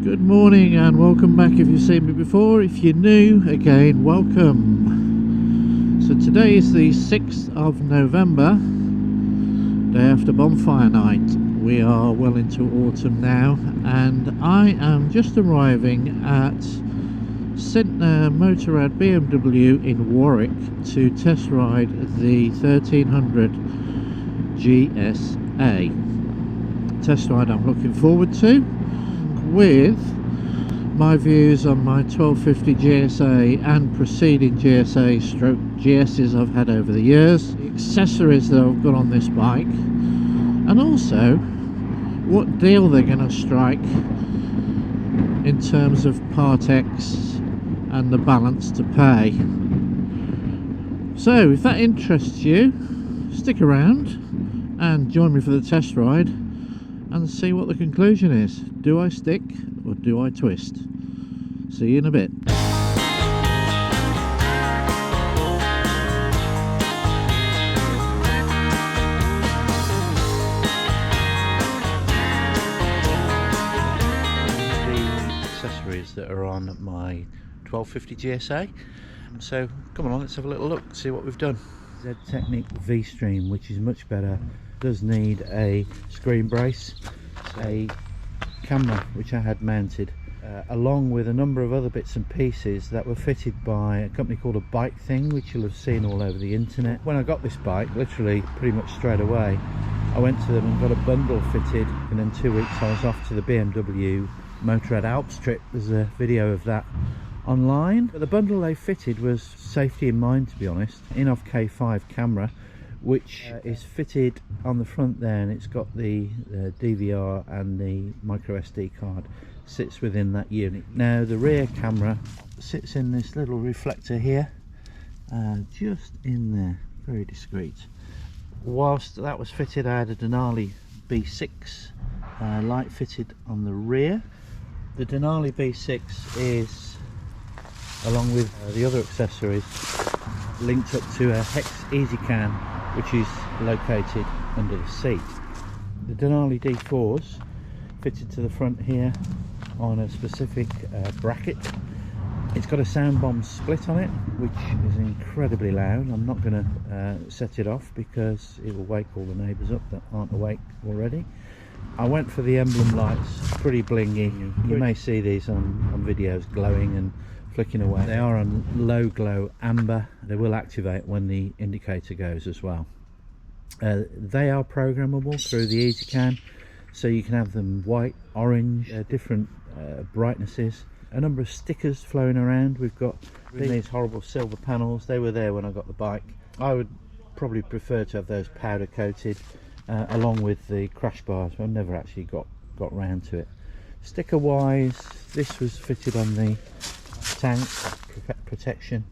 Good morning and welcome back if you've seen me before. If you're new, again, welcome. So today is the 6th of November, day after bonfire night. We are well into autumn now and I am just arriving at Syntner Motorrad BMW in Warwick to test ride the 1300 GSA. Test ride I'm looking forward to, with my views on my 1250 GSA and preceding GSA stroke GSs I've had over the years, the accessories that I've got on this bike, and also what deal they're going to strike in terms of Part X and the balance to pay. So if that interests you, stick around and join me for the test ride and see what the conclusion is. Do I stick or do I twist? See you in a bit. That are on my 1250 GSA, so come along, let's have a little look, see what we've done. Z-Technic V-Stream, which is much better, does need a screen brace, a camera which I had mounted, along with a number of other bits and pieces that were fitted by a company called A Bike Thing, which you'll have seen all over the internet. When I got this bike, literally pretty much straight away, I went to them and got a bundle fitted, and in 2 weeks I was off to the BMW Motorrad Alps trip. There's a video of that online. But the bundle they fitted was safety in mind, to be honest. In-off K5 camera, which is fitted on the front there, and it's got the DVR and the micro SD card sits within that unit. Now the rear camera sits in this little reflector here, just in there, very discreet. Whilst that was fitted, I had a Denali B6 light fitted on the rear. The Denali B6 is, along with the other accessories, linked up to a Hex EasyCam, which is located under the seat. The Denali D4's fitted to the front here on a specific bracket. It's got a sound bomb split on it, which is incredibly loud. I'm not going to set it off because it will wake all the neighbours up that aren't awake already. I went for the emblem lights, pretty blingy. You may see these on videos glowing and flicking away. They are on low glow amber. They will activate when the indicator goes as well. They are programmable through the EasyCam, so you can have them white, orange, different brightnesses. A number of stickers flowing around. We've got these horrible silver panels. They were there when I got the bike. I would probably prefer to have those powder coated, along with the crash bars. I've never actually got round to it. Sticker wise, this was fitted on the tank protection,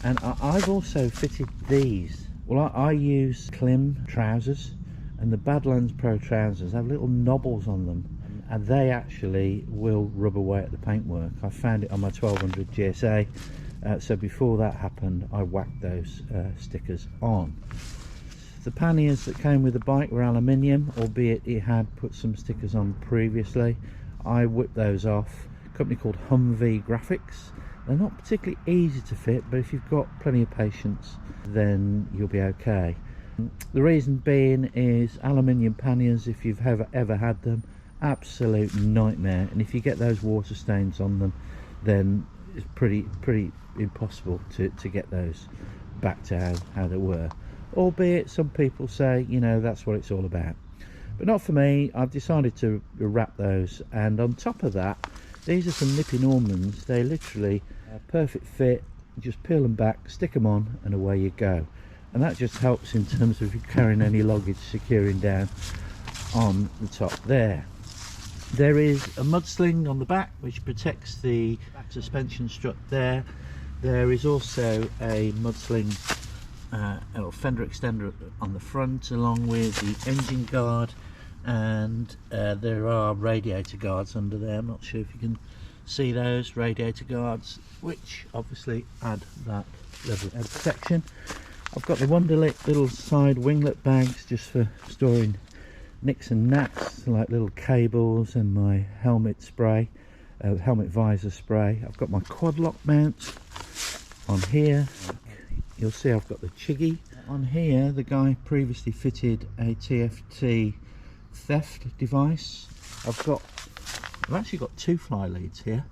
and I've also fitted these. Well, I use Klim trousers, and the Badlands Pro trousers have little knobbles on them, and they actually will rub away at the paintwork. I found it on my 1200 GSA, so before that happened I whacked those stickers on. The panniers that came with the bike were aluminium, albeit it had put some stickers on previously. I whipped those off. A company called Humvee Graphics. They're not particularly easy to fit, but if you've got plenty of patience then you'll be okay. The reason being is aluminium panniers, if you've ever had them, absolute nightmare, and if you get those water stains on them then it's pretty impossible to get those back to how they were. Albeit some people say, you know, that's what it's all about, but not for me. I've decided to wrap those, and on top of that, these are some nippy Normans. They literally perfect fit. Just peel them back, stick them on, and away you go. And that just helps in terms of if you're carrying any luggage, securing down on the top there. There is a mud sling on the back which protects the suspension strut there. There is also a mud sling or fender extender on the front, along with the engine guard, and there are radiator guards under there. I'm not sure if you can see those radiator guards, which obviously add that level of protection. I've got the Wonderlic little side winglet bags just for storing nicks and knacks, like little cables and my helmet spray. helmet visor spray. I've got my quad lock mount on here. You'll see I've got the Chiggy on here. The guy previously fitted a TFT theft device. I've actually got two fly leads here.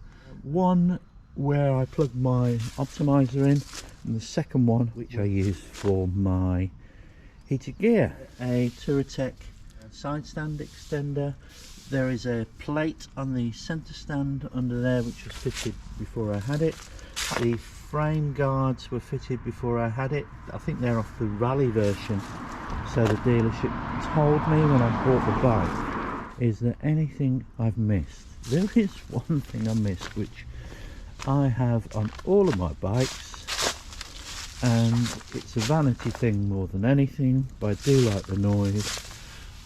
One where I plug my optimizer in, and the second one which I use for my heated gear. A Touratech side stand extender. There is a plate on the centre stand under there which was fitted before I had it. The frame guards were fitted before I had it. I think they're off the rally version. So the dealership told me when I bought the bike, is there anything I've missed? There is one thing I missed, which I have on all of my bikes, and it's a vanity thing more than anything, but I do like the noise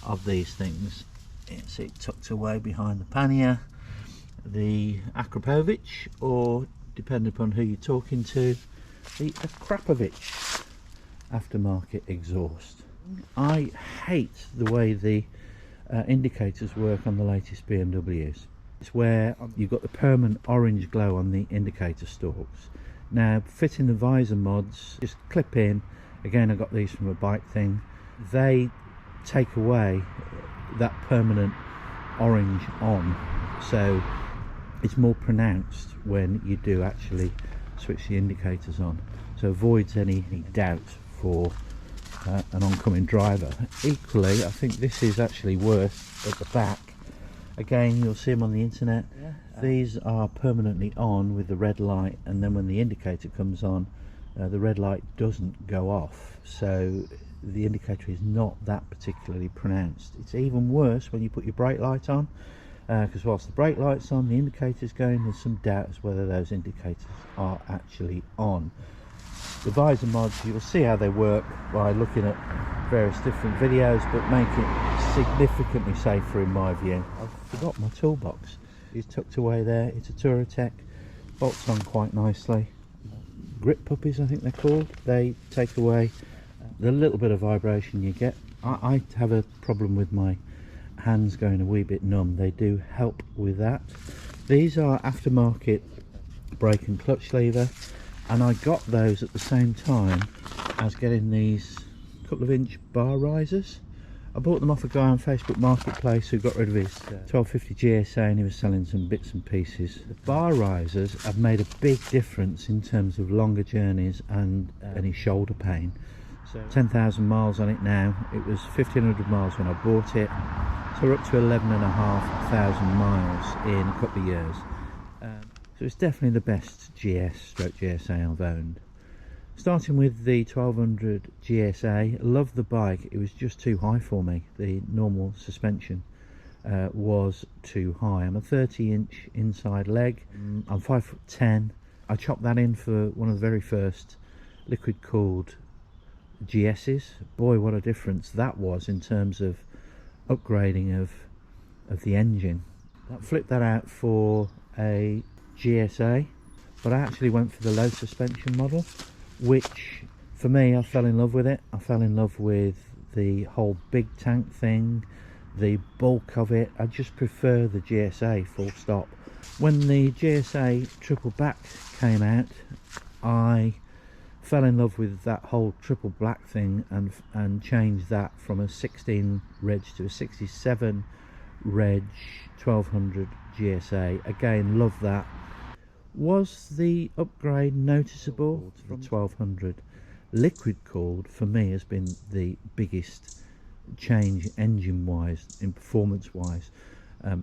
of these things. It's tucked away behind the pannier. The Akrapovic, or depending upon who you're talking to, the Akrapovic aftermarket exhaust. I hate the way the indicators work on the latest BMWs. It's where you've got the permanent orange glow on the indicator stalks. Now, fitting the visor mods, just clip in. Again, I got these from a bike thing. They take away that permanent orange on, so it's more pronounced when you do actually switch the indicators on, so avoids any doubt for an oncoming driver. Equally, I think this is actually worse at the back. Again, you'll see them on the internet. These are permanently on with the red light, and then when the indicator comes on, the red light doesn't go off, so the indicator is not that particularly pronounced. It's even worse when you put your brake light on, because whilst the brake light's on, the indicator's going, there's some doubt as whether those indicators are actually on. The visor mods, you'll see how they work by looking at various different videos, but make it significantly safer in my view. I've forgot my toolbox. It's tucked away there. It's a Touratech, bolts on quite nicely. Grip puppies, I think they're called. They take away the little bit of vibration you get. I have a problem with my hands going a wee bit numb. They do help with that. These are aftermarket brake and clutch lever, and I got those at the same time as getting these couple of inch bar risers. I bought them off a guy on Facebook Marketplace who got rid of his 1250 GSA, and he was selling some bits and pieces. The bar risers have made a big difference in terms of longer journeys and any shoulder pain. So 10,000 miles on it now. It was 1,500 miles when I bought it, so we're up to 11,500 miles in a couple of years. So it's definitely the best GS/GSA I've owned. Starting with the 1200 GSA, love the bike. It was just too high for me. The normal suspension was too high. I'm a 30-inch inside leg. I'm 5'10". I chopped that in for one of the very first liquid cooled GS's. Boy, what a difference that was in terms of upgrading of the engine. I flipped that out for a GSA, but I actually went for the low suspension model, which for me, I fell in love with it. I fell in love with the whole big tank thing, the bulk of it. I just prefer the GSA, full stop. When the GSA triple back came out, I fell in love with that whole triple black thing and changed that from a 16 reg to a 67 reg 1200 GSA. Again, love that. Was the upgrade noticeable? From 1200 liquid cooled for me has been the biggest change engine wise, in performance wise,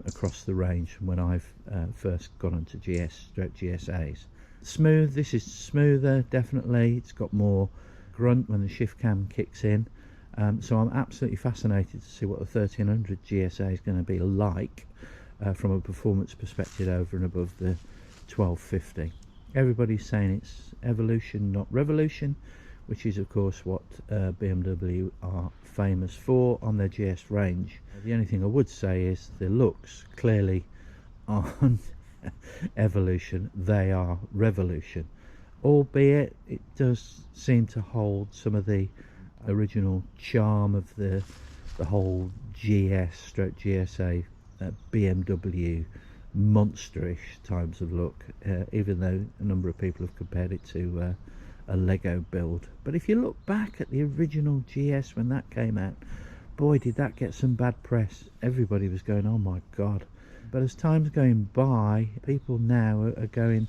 across the range from when I've first gone onto GSAs. Smooth, this is smoother, definitely. It's got more grunt when the shift cam kicks in, so I'm absolutely fascinated to see what the 1300 GSA is going to be like from a performance perspective over and above the 1250. Everybody's saying it's evolution, not revolution, which is of course what BMW are famous for on their GS range. The only thing I would say is the looks clearly aren't evolution, they are revolution, albeit it does seem to hold some of the original charm of the whole GS/GSA BMW monsterish types of look, even though a number of people have compared it to a Lego build. But if you look back at the original GS when that came out, boy did that get some bad press. Everybody was going, oh my god. But as time's going by, people now are going,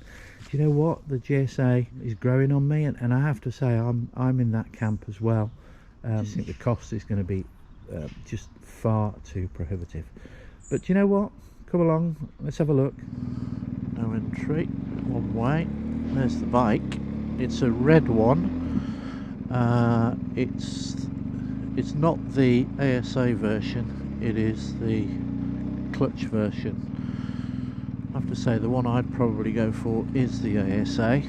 do you know what, the GSA is growing on me, and I have to say I'm in that camp as well. I think the cost is going to be just far too prohibitive. But do you know what, come along, let's have a look. No entry, one way. There's the bike. It's a red one. It's not the ASA version, it is the clutch version. I have to say the one I'd probably go for is the ASA.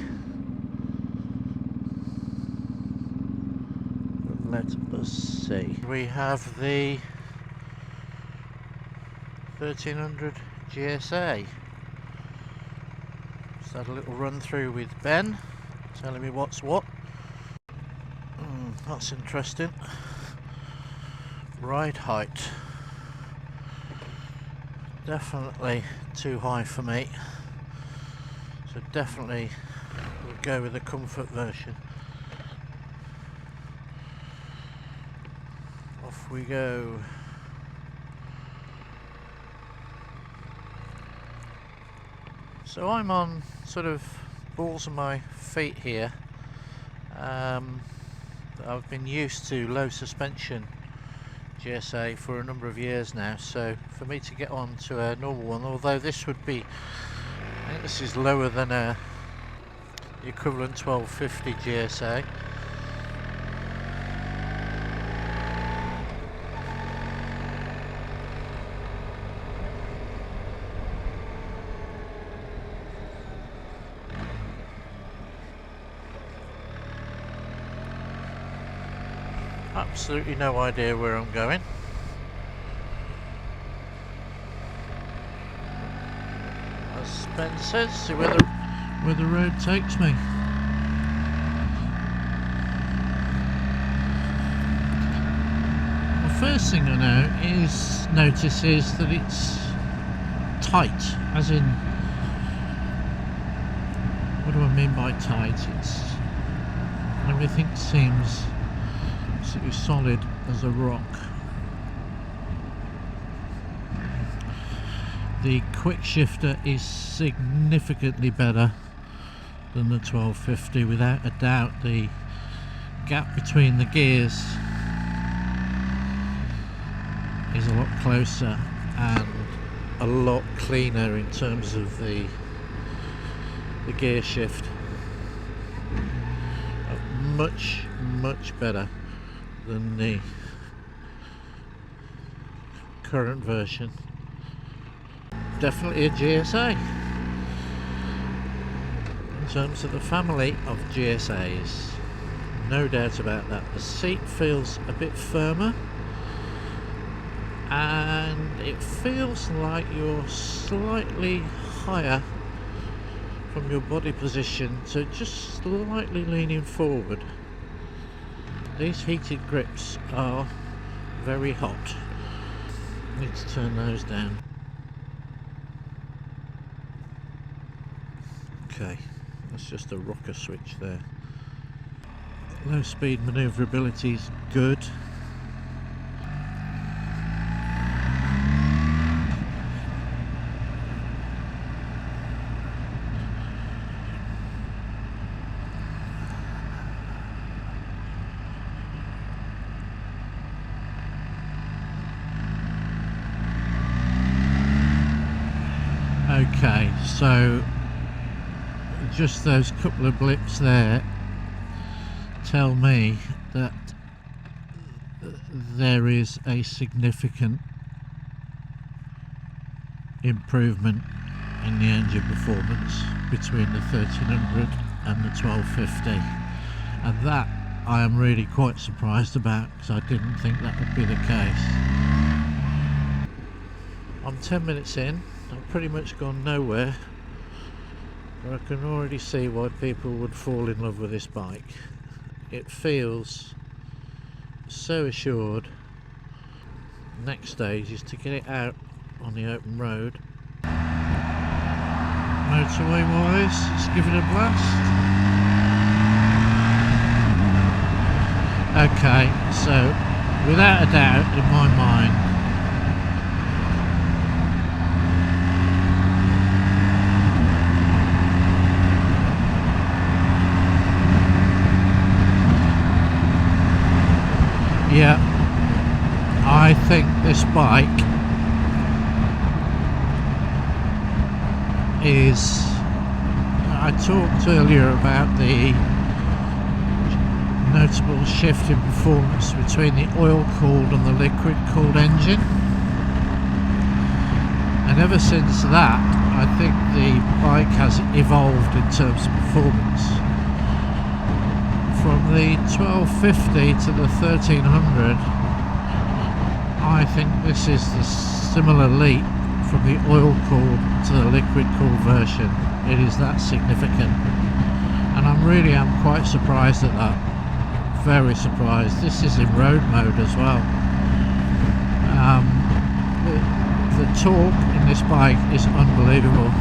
Let us see. We have the 1300 GSA. Just had a little run through with Ben, telling me what's what. That's interesting. Ride height. Definitely too high for me. So definitely we'll go with the comfort version. Off we go. So I'm on sort of balls of my feet here. I've been used to low suspension GSA for a number of years now, so for me to get on to a normal one, although this would be, I think this is lower than the equivalent 1250 GSA. Absolutely no idea where I'm going. As Ben says, see where the road takes me. The first thing I notice is that it's tight, as in, what do I mean by tight? It's, everything seems absolutely solid as a rock. The quick shifter is significantly better than the 1250, without a doubt. The gap between the gears is a lot closer and a lot cleaner in terms of the gear shift. Much better than the current version. Definitely a GSA in terms of the family of GSAs, no doubt about that. The seat feels a bit firmer and it feels like you're slightly higher from your body position, so just slightly leaning forward. These heated grips are very hot. Need to turn those down. Okay, that's just a rocker switch there. Low speed manoeuvrability is good. Okay, so just those couple of blips there tell me that there is a significant improvement in the engine performance between the 1300 and the 1250, and that I am really quite surprised about, because I didn't think that would be the case. I'm 10 minutes in, I've pretty much gone nowhere, but I can already see why people would fall in love with this bike. It feels so assured. Next stage is to get it out on the open road motorway wise, let's give it a blast. Okay, so without a doubt in my mind, yeah, I think this bike is, I talked earlier about the notable shift in performance between the oil-cooled and the liquid-cooled engine, and ever since that I think the bike has evolved in terms of performance. From the 1250 to the 1300, I think this is the similar leap from the oil-cooled to the liquid-cooled version. It is that significant, and I really am quite surprised at that. Very surprised. This is in road mode as well. The torque in this bike is unbelievable.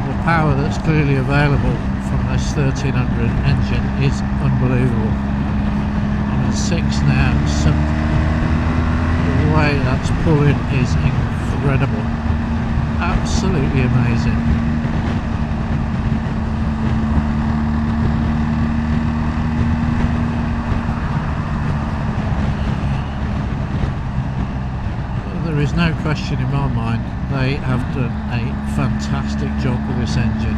The power that's clearly available from this 1300 engine is unbelievable. I'm at 6 now, so the way that's pulling is incredible. Absolutely amazing. There is no question in my mind, they have done a fantastic job with this engine.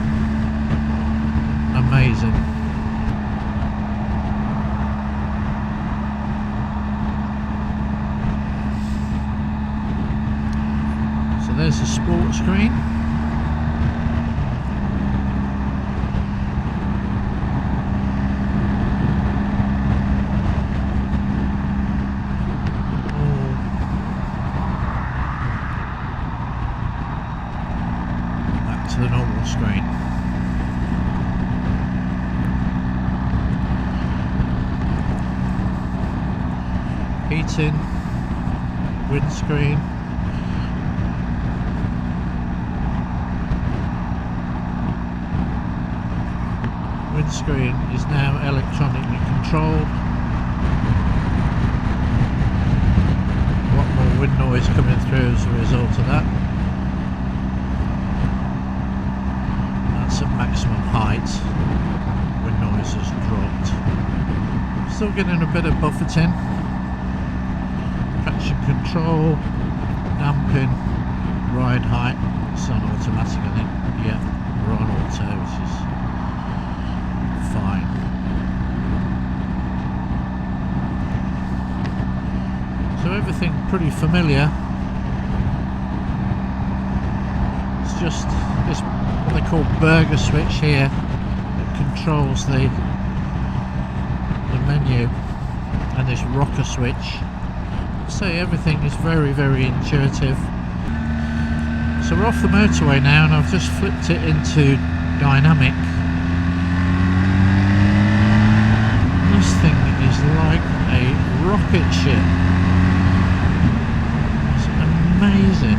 Amazing. So there's the sport screen. To the normal screen. Heating, windscreen, windscreen is now electronically controlled. A lot more wind noise coming through as a result of that. At maximum height, wind noise has dropped. Still getting a bit of buffeting. Traction control, damping, ride height. It's on automatic, I think. Yeah, we're on auto, which is fine. So everything pretty familiar. It's just this what they call burger switch here that controls the menu, and this rocker switch. So everything is very, very intuitive. So we're off the motorway now, and I've just flipped it into dynamic. This thing is like a rocket ship. It's amazing.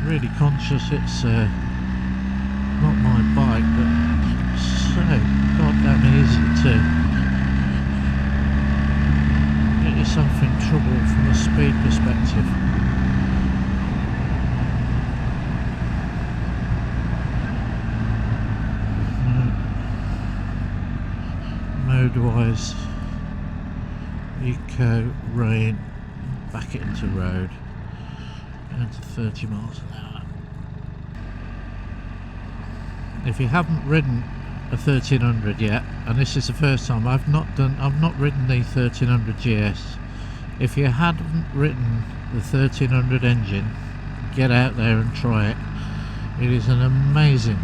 Really conscious it's not my bike, but so goddamn easy to get yourself in trouble from a speed perspective. Mode wise, eco, rain, back it into road. Down to 30 miles an hour. If you haven't ridden a 1300 yet, and this is the first time I've not ridden the 1300 GS. If you hadn't ridden the 1300 engine, get out there and try it. It is an amazing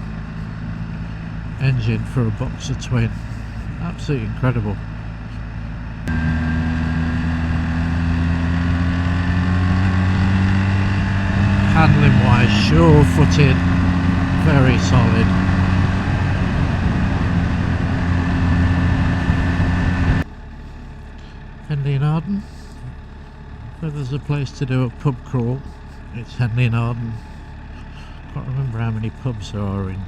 engine for a boxer twin. Absolutely incredible. handling wise, sure footed, very solid. Henley and Arden. If there's a place to do a pub crawl, it's Henley and Arden. Can't remember how many pubs there are in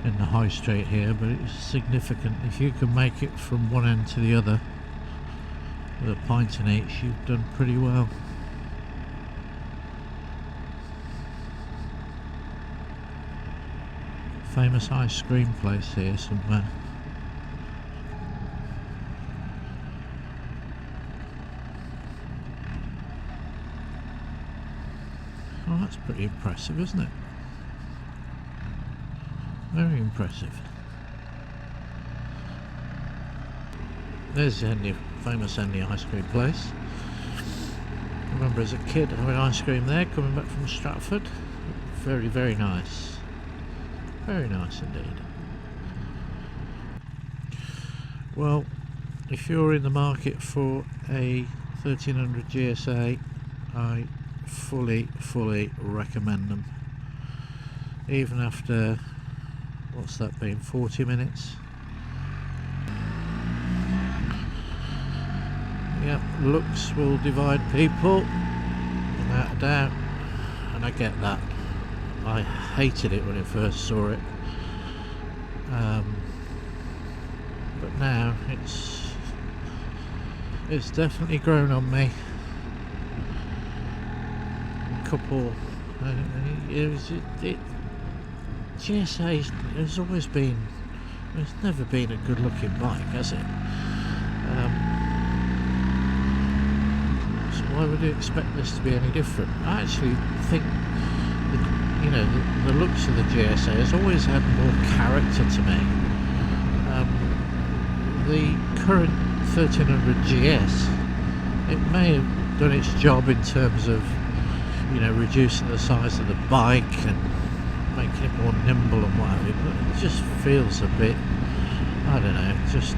the high street here, but it's significant. If you can make it from one end to the other with a pint in each, you've done pretty well. Famous ice cream place here somewhere. Oh, that's pretty impressive, isn't it? Very impressive. There's the Henley, famous Henley ice cream place. I remember as a kid having ice cream there, coming back from Stratford. Very, very nice. Very nice indeed. Well, if you're in the market for a 1300 GSA, I fully recommend them. Even after, what's that been, 40 minutes? Yep, looks will divide people, without a doubt, and I get that. I hated it when I first saw it, but now it's definitely grown on me. Couple, GSA has always been, it's never been a good looking bike, has it? So why would you expect this to be any different? I actually think the looks of the GSA has always had more character to me. The current 1300 GS, it may have done its job in terms of reducing the size of the bike and making it more nimble and what have you, but it just feels a bit, I don't know, just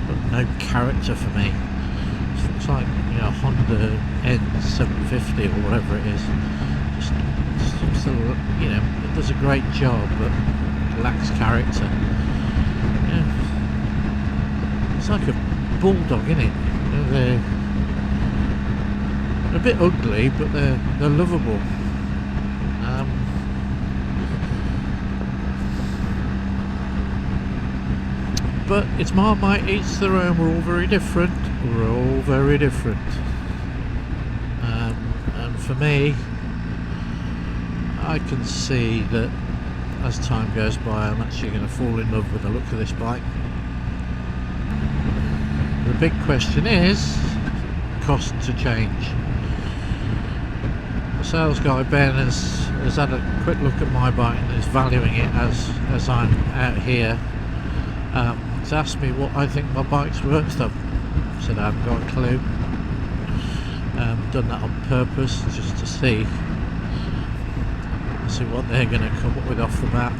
got no character for me. It looks like Honda N750 or whatever it is. Just seems to, it does a great job but lacks character. It's like a bulldog, isn't it? They're a bit ugly, but they're lovable. But it's Marmite, each their own. We're all very different. We're all very different. And for me, I can see that as time goes by, I'm actually going to fall in love with the look of this bike. The big question is cost to change. The sales guy Ben has had a quick look at my bike and is valuing it as I'm out here. He's asked me what I think my bike's worth. I've said I haven't got a clue. Done that on purpose just to see what they're going to come up with off the bat.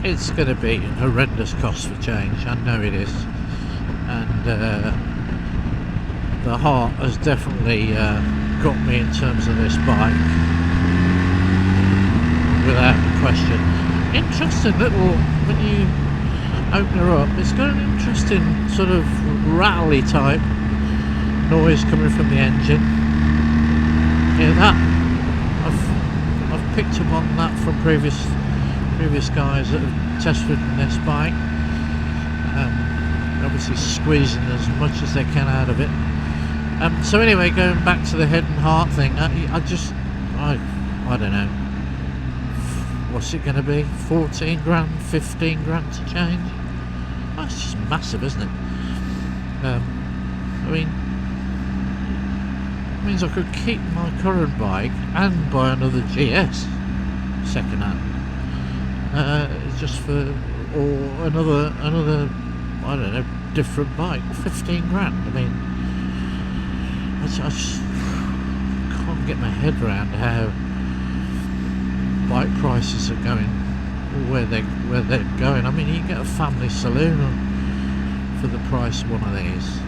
It's going to be a horrendous cost for change, I know it is, and the heart has definitely got me in terms of this bike, without question. Interesting little, when you open her up, it's got an interesting sort of rattly type noise coming from the engine. Hear that? I've picked up on that from previous guys that have test ridden this bike. Obviously squeezing as much as they can out of it. So anyway, going back to the head and heart thing, I don't know, what's it going to be, 14 grand, 15 grand to change? That's just massive, isn't it? I mean, it means I could keep my current bike and buy another GS second hand, just for, or another I don't know, different bike. 15 grand. I mean, I just can't get my head around how bike prices are going, where they're going. I mean, you get a family saloon for the price of one of these.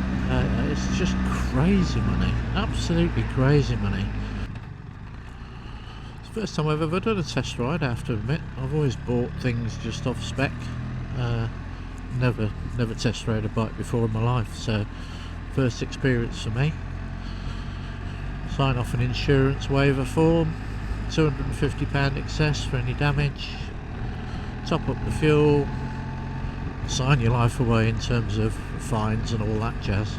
It's just crazy money, absolutely crazy money. It's the first time I've ever done a test ride, I have to admit. I've always bought things just off spec. Never test rode a bike before in my life, so first experience for me. Sign off an insurance waiver form, £250 excess for any damage, top up the fuel, sign your life away in terms of fines and all that jazz.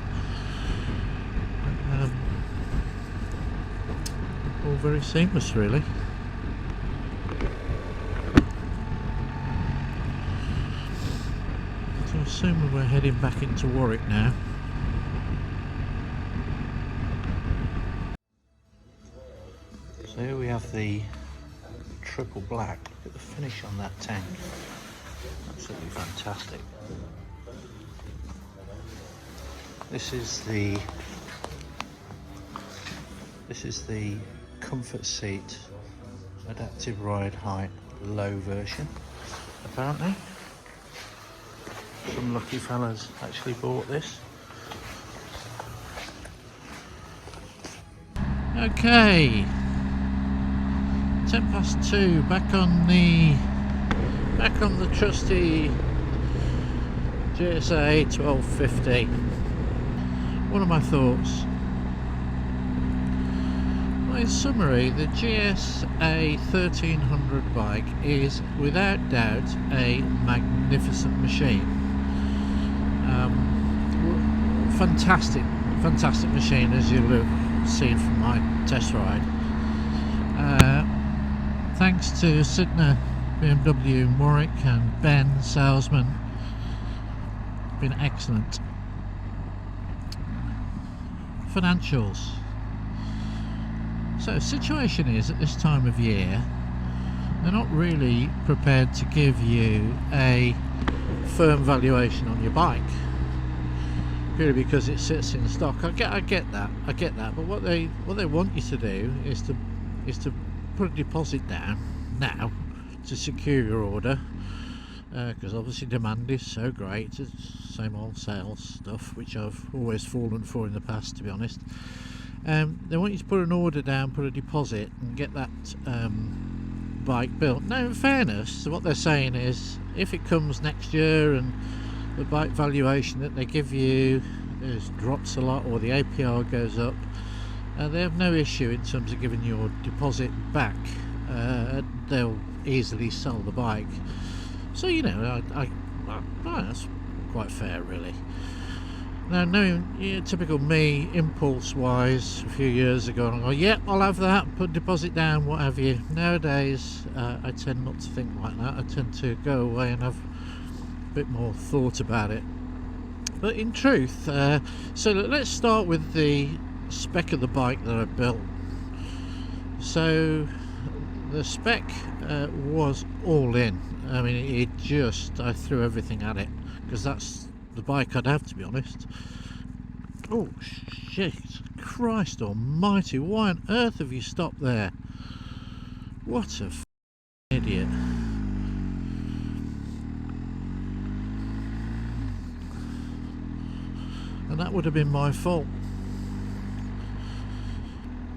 All very seamless, really. So assuming we're heading back into Warwick now. So here we have the triple black. Look at the finish on that tank. Absolutely fantastic. This is the comfort seat adaptive ride height low version. Apparently some lucky fellas actually bought this. Okay, 2:10, back on the trusty GSA 1250. What are my thoughts? Well, in summary, the GSA 1300 bike is without doubt a magnificent machine. Fantastic machine, as you'll have seen from my test ride. Thanks to Sidner BMW in Warwick and Ben, salesman, been excellent. Financials. So situation is, at this time of year, they're not really prepared to give you a firm valuation on your bike, purely because it sits in stock. I get that. But what they want you to do is to put a deposit down now to secure your order, because obviously demand is so great. It's same old sales stuff, which I've always fallen for in the past, to be honest. They want you to put an order down, put a deposit, and get that bike built. Now, in fairness, what they're saying is, if it comes next year and the bike valuation that they give you drops a lot, or the APR goes up, they have no issue in terms of giving your deposit back. They'll easily sell the bike. So, you know, that's quite fair, really. Now, knowing typical me, impulse wise, a few years ago, and I go, yeah, I'll have that, put deposit down, what have you. Nowadays, I tend not to think like that. I tend to go away and have a bit more thought about it. But in truth, so let's start with the spec of the bike that I built. So the spec was all in. I mean, I threw everything at it, because that's the bike I'd have, to be honest. Oh shit, Christ almighty, why on earth have you stopped there? What a idiot. And that would have been my fault.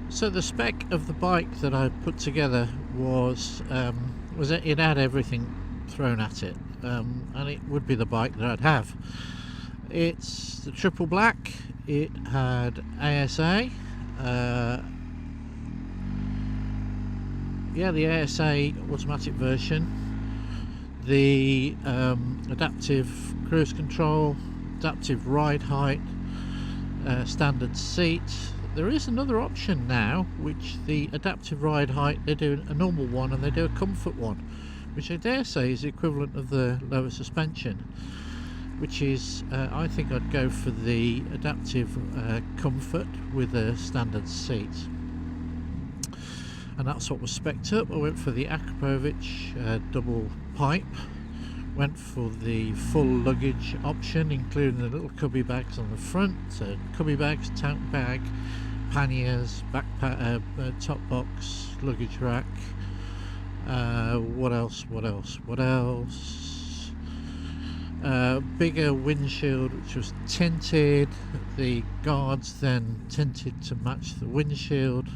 So the spec of the bike that I put together was it had everything thrown at it, and it would be the bike that I'd have. It's the triple black. It had ASA, the ASA automatic version, the adaptive cruise control, adaptive ride height, standard seat. There is another option now, which the adaptive ride height, they do a normal one and they do a comfort one, which I dare say is the equivalent of the lower suspension, which is, I think I'd go for the adaptive comfort with a standard seat. And that's what was spec'd up. I went for the Akrapovic double pipe, went for the full luggage option, including the little cubby bags on the front, so cubby bags, tank bag, panniers, backpack, top box, luggage rack. What else? bigger windshield which was tinted, the guards then tinted to match the windshield.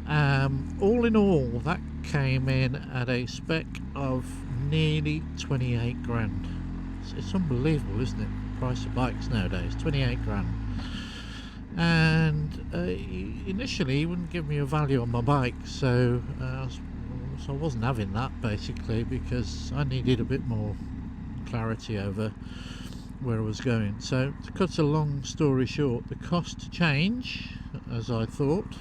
All in all, that came in at a spec of nearly 28 grand. It's unbelievable, isn't it? The price of bikes nowadays, 28 grand. And initially he wouldn't give me a value on my bike, so I wasn't having that basically, because I needed a bit more clarity over where I was going. So to cut a long story short, the cost to change, as I thought,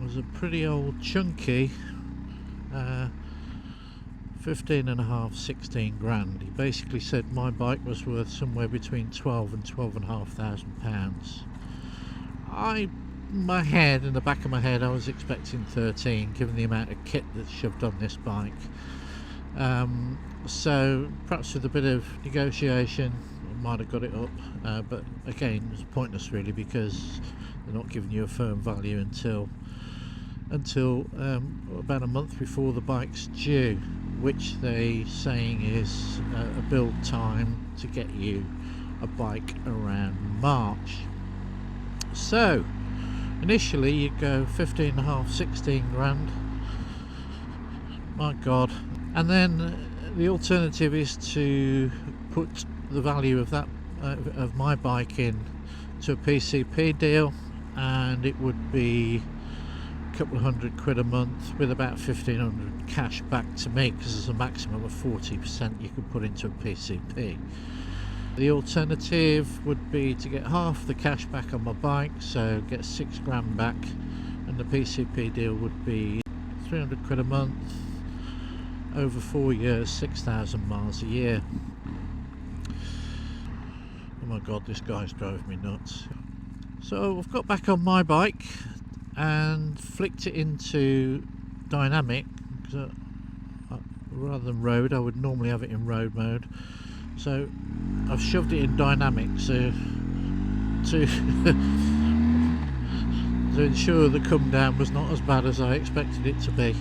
was a pretty old chunky 15.5, 16 grand. He basically said my bike was worth somewhere between 12 and 12,500 pounds. In the back of my head, I was expecting 13, given the amount of kit that's shoved on this bike. So perhaps with a bit of negotiation I might have got it up, but again it's pointless really, because they're not giving you a firm value until about a month before the bike's due, which they saying is a build time to get you a bike around March. So initially you go 15.5, 16 grand, my god. And then the alternative is to put the value of that of my bike in to a PCP deal, and it would be a couple of £100 a month with about 1,500 cash back to me, because there's a maximum of 40% you could put into a PCP. The alternative would be to get half the cash back on my bike, so get 6 grand back, and the PCP deal would be £300 a month over 4 years, 6,000 miles a year. Oh my god, this guy's driving me nuts. So I've got back on my bike and flicked it into dynamic, because rather than road, I would normally have it in road mode. So I've shoved it in dynamic, so to ensure the come down was not as bad as I expected it to be.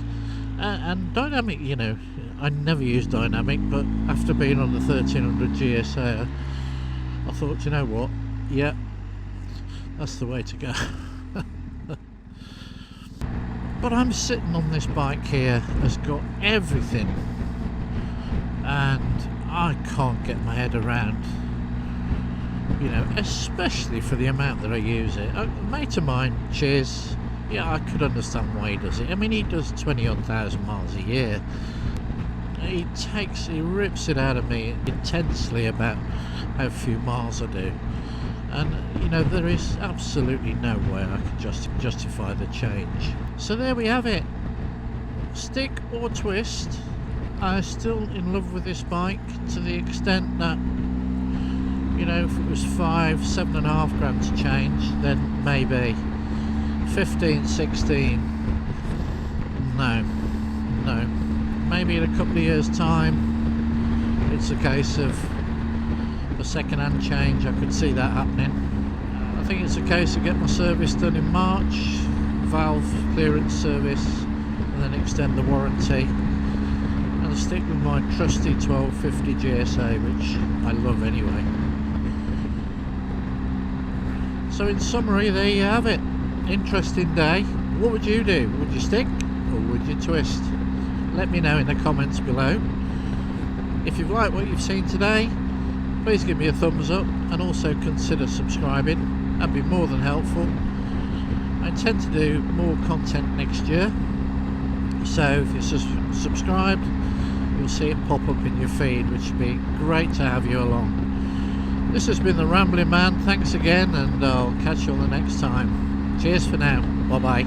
And dynamic, you know, I never use dynamic, but after being on the 1300 GSA, I thought, you know what, yeah, that's the way to go. But I'm sitting on this bike here, has got everything, and I can't get my head around, you know, especially for the amount that I use it. A mate of mine, cheers, yeah, I could understand why he does it. I mean, he does 20-odd thousand miles a year. He rips it out of me intensely about how few miles I do. And, you know, there is absolutely no way I can justify the change. So there we have it. Stick or twist, I'm still in love with this bike, to the extent that, you know, if it was 7.5 grand to change, then maybe 15, 16, no, maybe in a couple of years time it's a case of a second-hand change. I could see that happening. I think it's a case of get my service done in March, valve clearance service, and then extend the warranty, and I'll stick with my trusty 1250 GSA, which I love anyway. So in summary, there you have it. Interesting day. What would you do? Would you stick or would you twist? Let me know in the comments below. If you've liked what you've seen today, please give me a thumbs up, and also consider subscribing. That'd be more than helpful. I intend to do more content next year, so if you're subscribed, you'll see it pop up in your feed, which would be great to have you along. This has been the Rambling Man. Thanks again, and I'll catch you on the next time. Cheers for now. Bye bye.